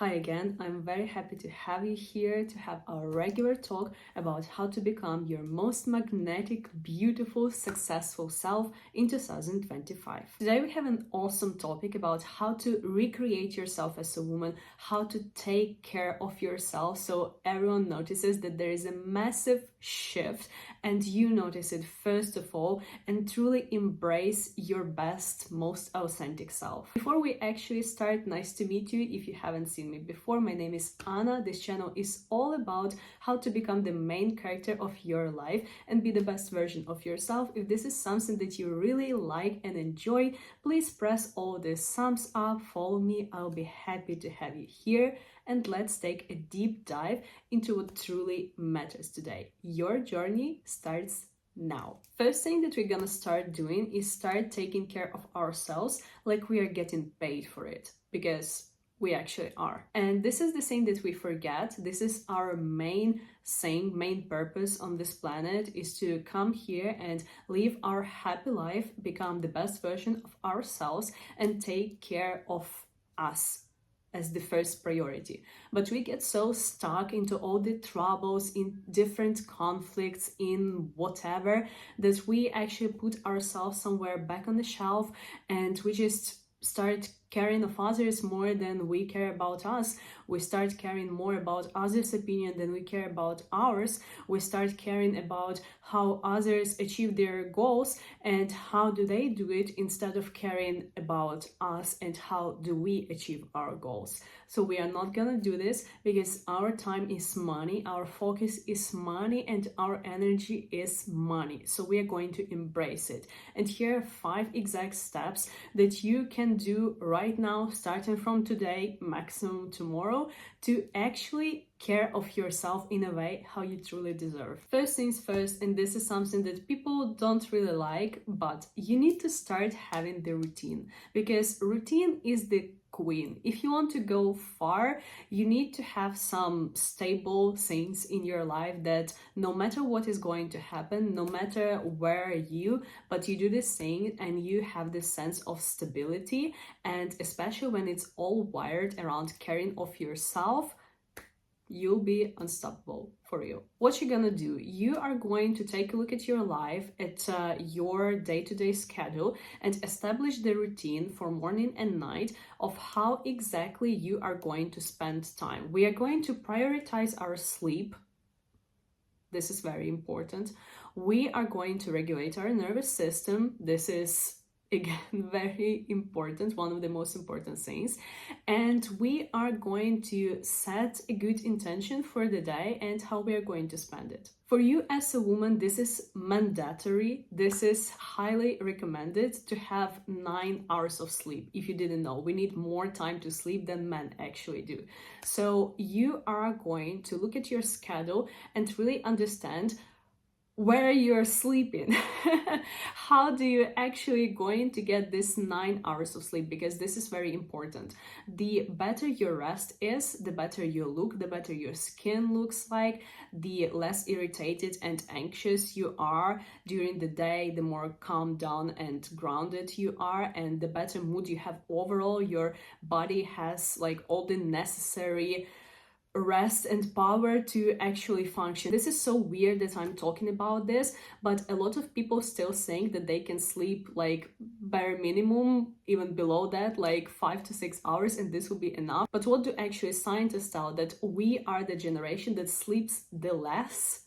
Hi again, I'm very happy to have you here to have our regular talk about how to become your most magnetic, beautiful, successful self in 2025. Today we have an awesome topic about how to recreate yourself as a woman, how to take care of yourself so everyone notices that there is a massive shift and you notice it first of all and truly embrace your best, most authentic self. Before we actually start, nice to meet you. If you haven't seen me before, my name is Anna. This channel is all about how to become the main character of your life and be the best version of yourself. If this is something that you really like and enjoy, please press all the thumbs up, follow me. I'll be happy to have you here. And let's take a deep dive into what truly matters today. Your journey starts now. First thing that we're gonna start doing is start taking care of ourselves like we are getting paid for it, because we actually are. And this is the thing that we forget. This is our main thing, main purpose on this planet, is to come here and live our happy life, become the best version of ourselves and take care of us as the first priority. But we get so stuck into all the troubles, in different conflicts, in whatever, that we actually put ourselves somewhere back on the shelf and we just start caring of others more than we care about us. We start caring more about others' opinion than we care about ours. We start caring about how others achieve their goals and how do they do it, instead of caring about us and how do we achieve our goals. So we are not gonna do this, because our time is money, our focus is money, and our energy is money. So we are going to embrace it. And here are 5 exact steps that you can do right now, starting from today, maximum tomorrow, to actually care of yourself in a way how you truly deserve. First things first, and this is something that people don't really like, but you need to start having the routine, because routine is the queen. If you want to go far, you need to have some stable things in your life that no matter what is going to happen, no matter where are you, but you do this thing and you have this sense of stability. And especially when it's all wired around caring of yourself, you'll be unstoppable for you. What you're gonna do, you are going to take a look at your life, at your day-to-day schedule, and establish the routine for morning and night of how exactly you are going to spend time. We are going to prioritize our sleep. This is very important. We are going to regulate our nervous system. This is, again, very important, one of the most important things. And we are going to set a good intention for the day and how we are going to spend it. For you as a woman, this is mandatory. This is highly recommended to have 9 hours of sleep. If you didn't know, we need more time to sleep than men actually do. So you are going to look at your schedule and really understand where you're sleeping. How do you actually going to get this 9 hours of sleep? Because this is very important. The better your rest is, the better you look, the better your skin looks like, the less irritated and anxious you are during the day, the more calm down and grounded you are, and the better mood you have overall. Your body has like all the necessary rest and power to actually function. This is so weird that I'm talking about this, but a lot of people still think that they can sleep like bare minimum, even below that, like 5 to 6 hours, and this will be enough. But what do actually scientists tell? That we are the generation that sleeps the less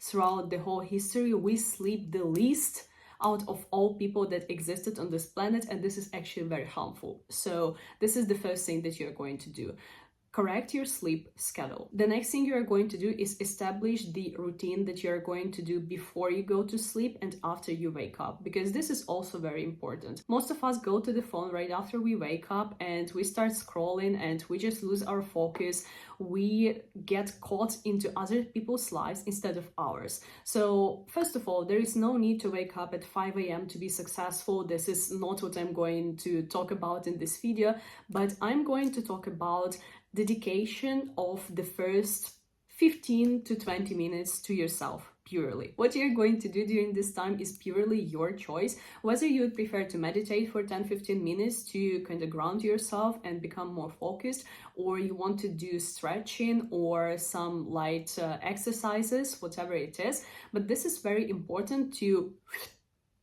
throughout the whole history. We sleep the least out of all people that existed on this planet, and this is actually very harmful. So this is the first thing that you're going to do. Correct your sleep schedule. The next thing you are going to do is establish the routine that you're going to do before you go to sleep and after you wake up, because this is also very important. Most of us go to the phone right after we wake up and we start scrolling and we just lose our focus. We get caught into other people's lives instead of ours. So first of all, there is no need to wake up at 5 a.m. to be successful. This is not what I'm going to talk about in this video, but I'm going to talk about dedication of the first 15 to 20 minutes to yourself purely. What you're going to do during this time is purely your choice, whether you would prefer to meditate for 10-15 minutes to kind of ground yourself and become more focused, or you want to do stretching or some light exercises, whatever it is. But this is very important to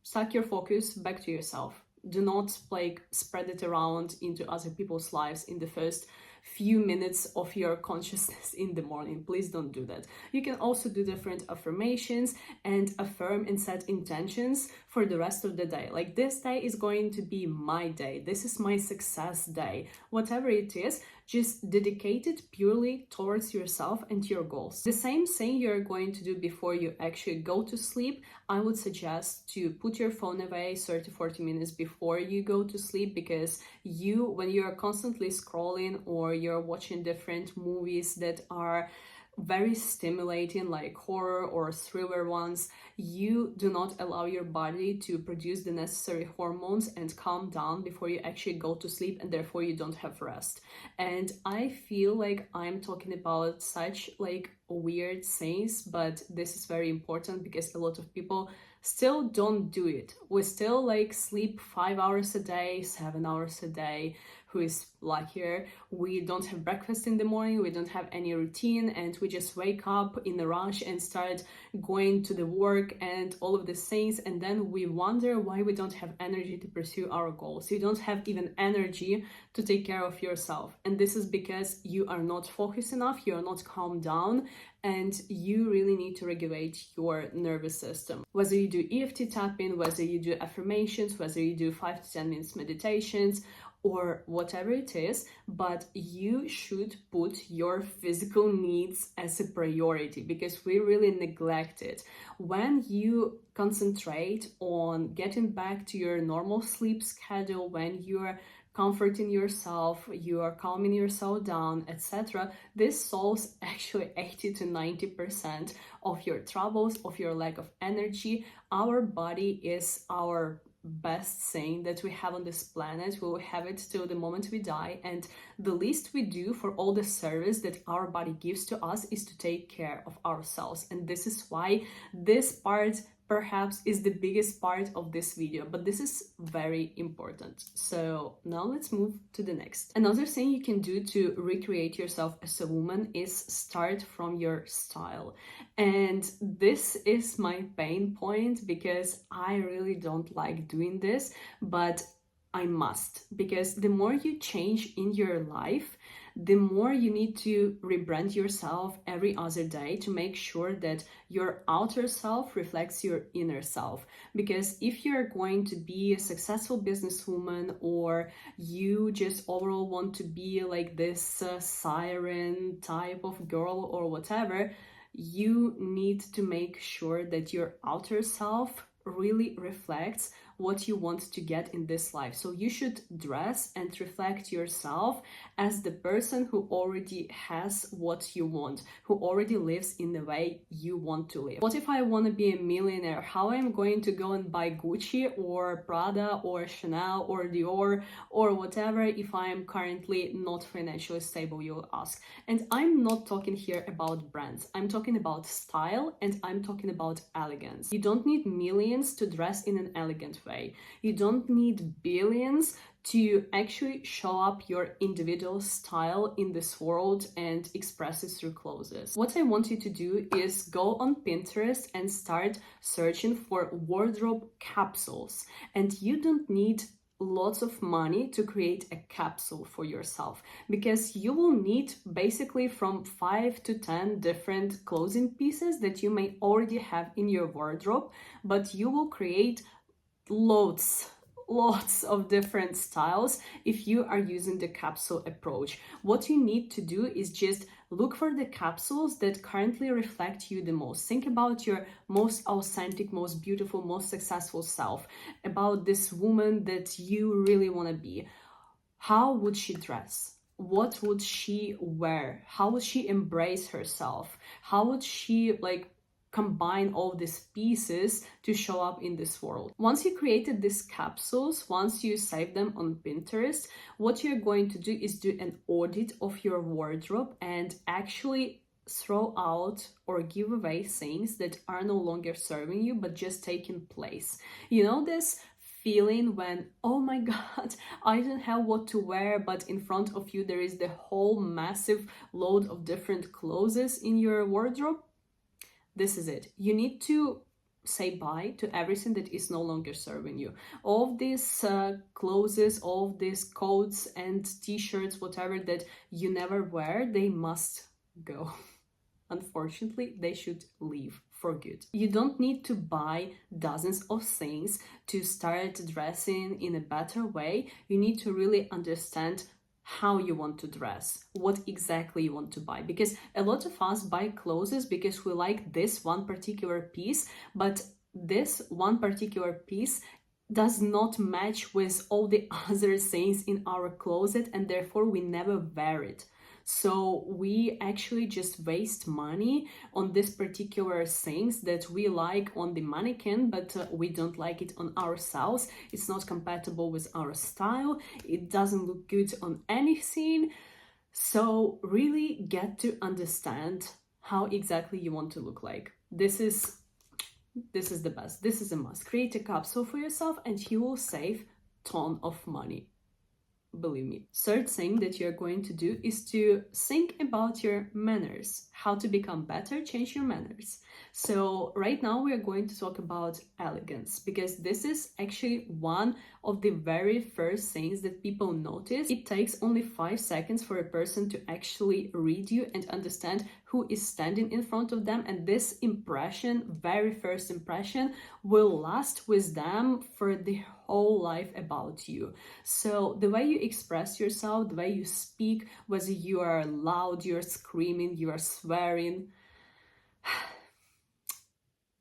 suck your focus back to yourself. Do not like spread it around into other people's lives in the first few minutes of your consciousness in the morning. Please don't do that. You can also do different affirmations and affirm and set intentions for the rest of the day. Like, this day is going to be my day. This is my success day. Whatever it is, just dedicate it purely towards yourself and your goals. The same thing you're going to do before you actually go to sleep. I would suggest to put your phone away 30-40 minutes before you go to sleep, because when you are constantly scrolling or you're watching different movies that are very stimulating, like horror or thriller ones, you do not allow your body to produce the necessary hormones and calm down before you actually go to sleep, and therefore you don't have rest. And I feel like I'm talking about such like weird things, but this is very important because a lot of people still don't do it. We still like sleep 5 hours a day, 7 hours a day. Who is luckier? We don't have breakfast in the morning, we don't have any routine, and we just wake up in a rush and start going to the work and all of these things, and then we wonder why we don't have energy to pursue our goals. You don't have even energy to take care of yourself, and this is because you are not focused enough, you are not calmed down, and you really need to regulate your nervous system. Whether you do EFT tapping, whether you do affirmations, whether you do 5 to 10 minutes meditations, or whatever it is, but you should put your physical needs as a priority, because we really neglect it. When you concentrate on getting back to your normal sleep schedule, when you're comforting yourself, you are calming yourself down, etc., this solves actually 80 to 90% of your troubles, of your lack of energy. Our body is our best thing that we have on this planet. We will have it till the moment we die, and the least we do for all the service that our body gives to us is to take care of ourselves. And this is why this part perhaps is the biggest part of this video, but this is very important. So now let's move to the next. Another thing you can do to recreate yourself as a woman is start from your style. And this is my pain point, because I really don't like doing this, but I must, because the more you change in your life, the more you need to rebrand yourself every other day to make sure that your outer self reflects your inner self. Because if you're going to be a successful businesswoman, or you just overall want to be like this siren type of girl or whatever, you need to make sure that your outer self really reflects what you want to get in this life. So you should dress and reflect yourself as the person who already has what you want, who already lives in the way you want to live. What if I want to be a millionaire? How am I going to go and buy Gucci or Prada or Chanel or Dior or whatever if I am currently not financially stable, you'll ask. And I'm not talking here about brands. I'm talking about style, and I'm talking about elegance. You don't need millions to dress in an elegant way. You don't need billions to actually show up your individual style in this world and express it through clothes. What I want you to do is go on Pinterest and start searching for wardrobe capsules. And you don't need lots of money to create a capsule for yourself, because you will need basically from 5 to 10 different clothing pieces that you may already have in your wardrobe, but you will create lots of different styles if you are using the capsule approach. What you need to do is just look for the capsules that currently reflect you the most. Think about your most authentic, most beautiful, most successful self, about this woman that you really want to be. How would she dress? What would she wear? How would she embrace herself? How would she combine all these pieces to show up in this world? Once you created these capsules, once you save them on Pinterest, what you're going to do is do an audit of your wardrobe and actually throw out or give away things that are no longer serving you but just taking place. You know this feeling when, oh my god, I don't have what to wear, but in front of you there is the whole massive load of different clothes in your wardrobe? This is it. You need to say bye to everything that is no longer serving you. All of these clothes, all of these coats and t-shirts, whatever that you never wear, they must go. Unfortunately, they should leave for good. You don't need to buy dozens of things to start dressing in a better way. You need to really understand how you want to dress, what exactly you want to buy. Because a lot of us buy clothes because we like this one particular piece, but this one particular piece does not match with all the other things in our closet, and therefore we never wear it. So we actually just waste money on this particular things that we like on the mannequin, but we don't like it on ourselves. It's not compatible with our style. It doesn't look good on anything. So really get to understand how exactly you want to look like. This is the best. This is a must. Create a capsule for yourself and you will save ton of money. Believe me. Third thing that you're going to do is to think about your manners. How to become better, change your manners. So right now we are going to talk about elegance, because this is actually one of the very first things that people notice. It takes only 5 seconds for a person to actually read you and understand who is standing in front of them, and this impression, very first impression, will last with them for the whole life about you. So the way you express yourself, the way you speak, whether you are loud, you're screaming, you are swearing,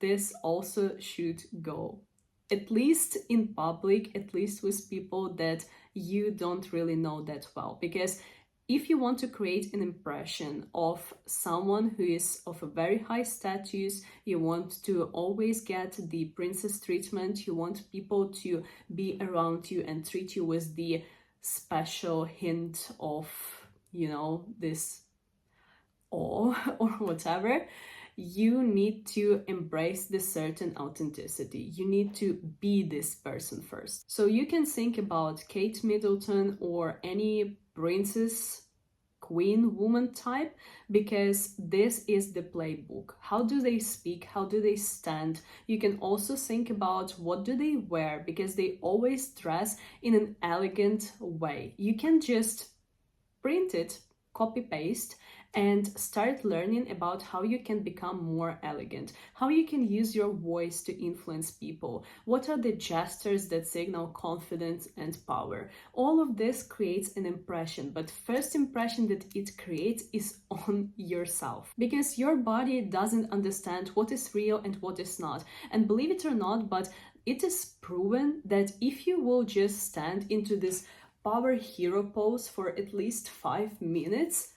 this also should go. At least in public, at least with people that you don't really know that well. Because if you want to create an impression of someone who is of a very high status, you want to always get the princess treatment, you want people to be around you and treat you with the special hint of, you know, this awe or whatever, you need to embrace this certain authenticity. You need to be this person first. So you can think about Kate Middleton or any princess, queen, woman type, because this is the playbook. How do they speak? How do they stand? You can also think about what do they wear, because they always dress in an elegant way. You can just print it, copy paste, and start learning about how you can become more elegant, how you can use your voice to influence people, what are the gestures that signal confidence and power. All of this creates an impression, but first impression that it creates is on yourself, because your body doesn't understand what is real and what is not. And believe it or not, but it is proven that if you will just stand into this power hero pose for at least 5 minutes,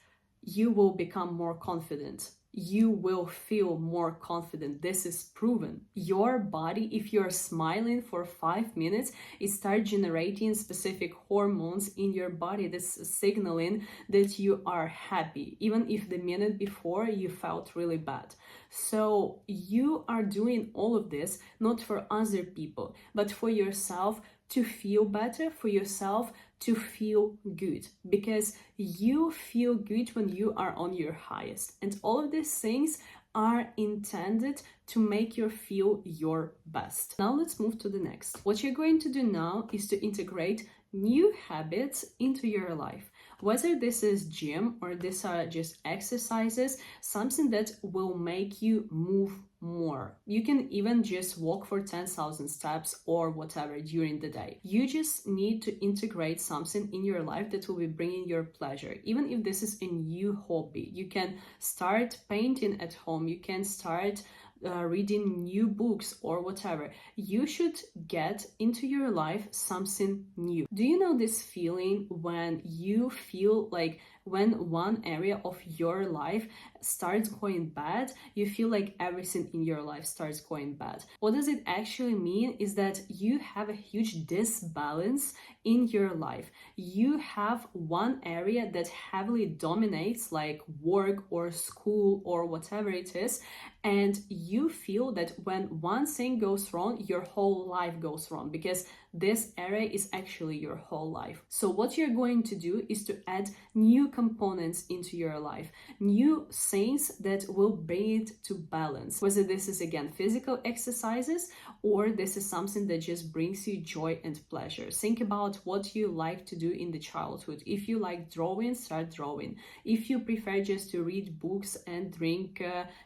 you will become more confident. You will feel more confident. This is proven. Your body, if you're smiling for 5 minutes, it starts generating specific hormones in your body that's signaling that you are happy, even if the minute before you felt really bad. So you are doing all of this not for other people, but for yourself, to feel better, for yourself to feel good, because you feel good when you are on your highest. And all of these things are intended to make you feel your best. Now let's move to the next. What you're going to do now is to integrate new habits into your life. Whether this is gym or these are just exercises, something that will make you move more. You can even just walk for 10,000 steps or whatever during the day. You just need to integrate something in your life that will be bringing your pleasure. Even if this is a new hobby, you can start painting at home, you can start reading new books or whatever. You should get into your life something new. Do you know this feeling when you feel like when one area of your life starts going bad, you feel like everything in your life starts going bad? What does it actually mean is that you have a huge disbalance in your life, you have one area that heavily dominates, like work or school or whatever it is, and you feel that when one thing goes wrong, your whole life goes wrong, because this area is actually your whole life. So what you're going to do is to add new components into your life, new things that will bring it to balance. Whether this is, again, physical exercises, or this is something that just brings you joy and pleasure. Think about what you like to do in the childhood. If you like drawing, start drawing. If you prefer just to read books and drink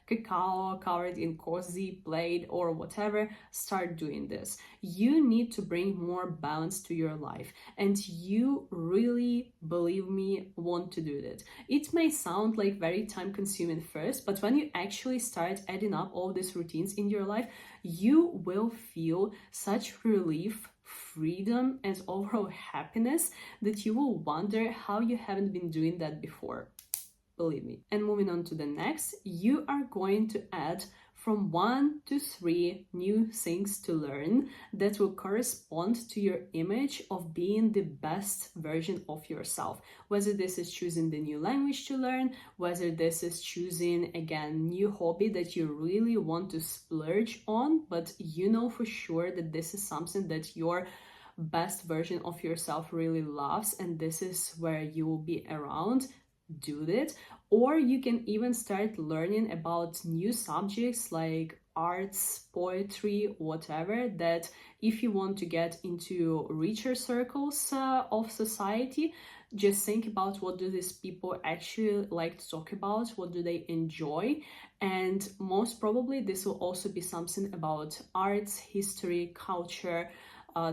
cacao covered in cozy plate or whatever, start doing this. You need to bring more balance to your life, and you really, believe me, want to do that. It may sound like very time consuming first, but when you actually start adding up all these routines in your life, you will feel such relief, freedom, and overall happiness that you will wonder how you haven't been doing that before. Believe me. And moving on to the next, you are going to add from 1 to 3 new things to learn that will correspond to your image of being the best version of yourself. Whether this is choosing the new language to learn, whether this is choosing, again, new hobby that you really want to splurge on, but you know for sure that this is something that your best version of yourself really loves, and this is where you will be around. Do that. Or you can even start learning about new subjects like arts, poetry, whatever, that if you want to get into richer circles of society, just think about what do these people actually like to talk about, what do they enjoy, and most probably this will also be something about arts, history, culture,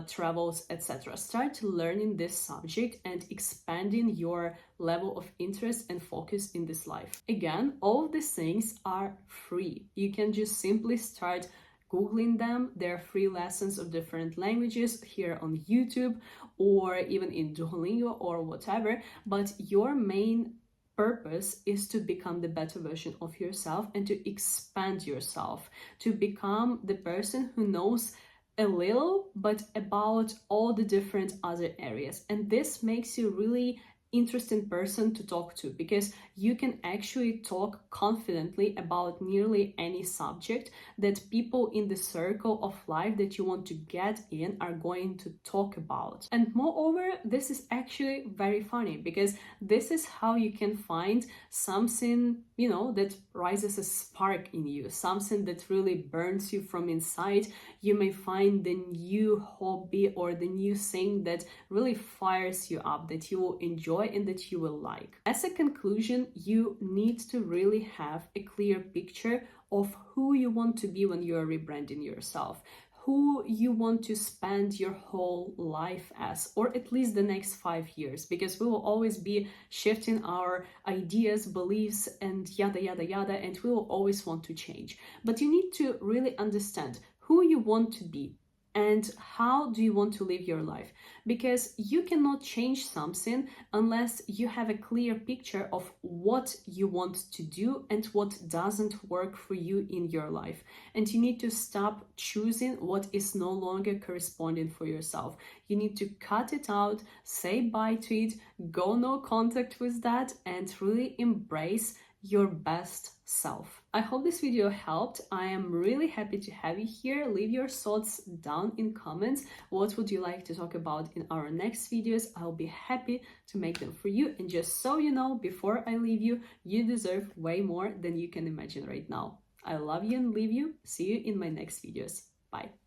travels, etc. Start learning this subject and expanding your level of interest and focus in this life. Again, all of these things are free. You can just simply start Googling them. There are free lessons of different languages here on YouTube or even in Duolingo or whatever, but your main purpose is to become the better version of yourself and to expand yourself, to become the person who knows a little, but about all the different other areas. And this makes you really interesting person to talk to, because you can actually talk confidently about nearly any subject that people in the circle of life that you want to get in are going to talk about. And moreover, this is actually very funny, because this is how you can find something, you know, that rises a spark in you, something that really burns you from inside. You may find the new hobby or the new thing that really fires you up, that you will enjoy and that you will like. As a conclusion, you need to really have a clear picture of who you want to be when you are rebranding yourself, who you want to spend your whole life as, or at least the next 5 years, because we will always be shifting our ideas, beliefs, and yada yada yada, and we will always want to change. But you need to really understand who you want to be and how do you want to live your life, because you cannot change something unless you have a clear picture of what you want to do and what doesn't work for you in your life. And you need to stop choosing what is no longer corresponding for yourself. You need to cut it out, say bye to it, go no contact with that, and really embrace your best self. I hope this video helped. I am really happy to have you here. Leave your thoughts down in comments. What would you like to talk about in our next videos? I'll be happy to make them for you. And just so you know, before I leave you, you deserve way more than you can imagine right now. I love you and leave you. See you in my next videos. Bye.